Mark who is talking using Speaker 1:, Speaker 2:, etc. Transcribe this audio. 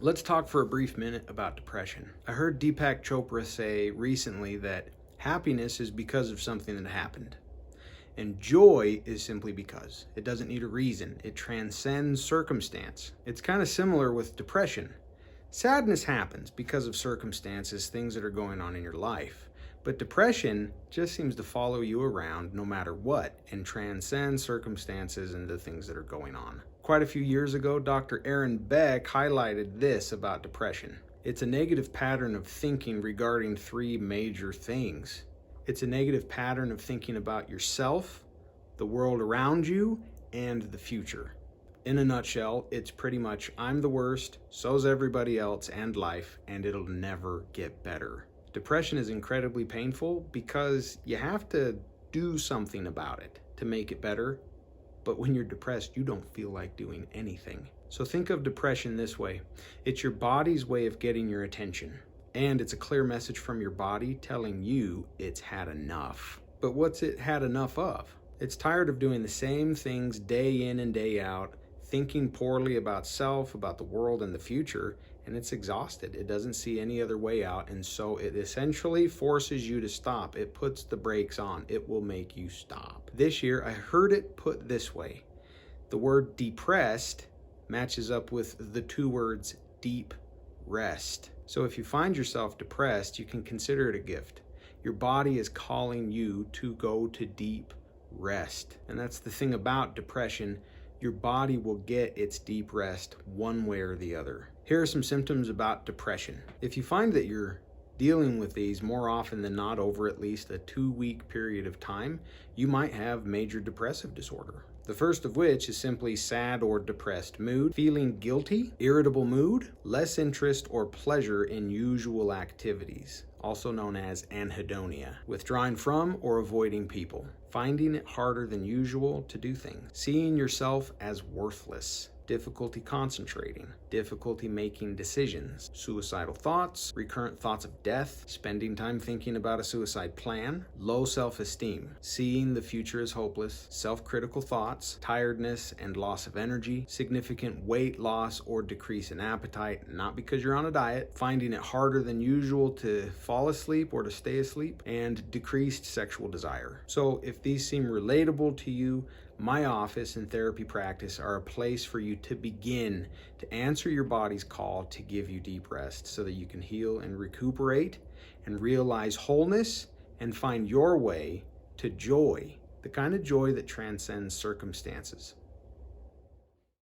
Speaker 1: Let's talk for a brief minute about depression. I heard Deepak Chopra say recently that happiness is because of something that happened. And joy is simply because. It doesn't need a reason. It transcends circumstance. It's kind of similar with depression. Sadness happens because of circumstances, things that are going on in your life. But depression just seems to follow you around no matter what and transcend circumstances and the things that are going on. Quite a few years ago, Dr. Aaron Beck highlighted this about depression. It's a negative pattern of thinking regarding three major things. It's a negative pattern of thinking about yourself, the world around you, and the future. In a nutshell, it's pretty much I'm the worst, so's everybody else and life, and it'll never get better. Depression is incredibly painful because you have to do something about it to make it better. But when you're depressed, you don't feel like doing anything. So think of depression this way. It's your body's way of getting your attention. And it's a clear message from your body telling you it's had enough. But what's it had enough of? It's tired of doing the same things day in and day out, thinking poorly about self, about the world and the future, and it's exhausted. It doesn't see any other way out, and so it essentially forces you to stop. It puts the brakes on. It will make you stop. This year, I heard it put this way. The word depressed matches up with the two words deep rest. So if you find yourself depressed, you can consider it a gift. Your body is calling you to go to deep rest. And that's the thing about depression. Your body will get its deep rest one way or the other. Here are some symptoms about depression. If you find that you're dealing with these more often than not over at least a 2-week period of time, you might have major depressive disorder. The first of which is simply sad or depressed mood, feeling guilty, irritable mood, less interest or pleasure in usual activities, also known as anhedonia, withdrawing from or avoiding people, finding it harder than usual to do things, seeing yourself as worthless, difficulty concentrating, difficulty making decisions, suicidal thoughts, recurrent thoughts of death, spending time thinking about a suicide plan, low self-esteem, seeing the future as hopeless, self-critical thoughts, tiredness and loss of energy, significant weight loss or decrease in appetite, not because you're on a diet, finding it harder than usual to fall asleep or to stay asleep, and decreased sexual desire. So if these seem relatable to you, my office and therapy practice are a place for you to begin to answer your body's call to give you deep rest so that you can heal and recuperate and realize wholeness and find your way to joy, the kind of joy that transcends circumstances.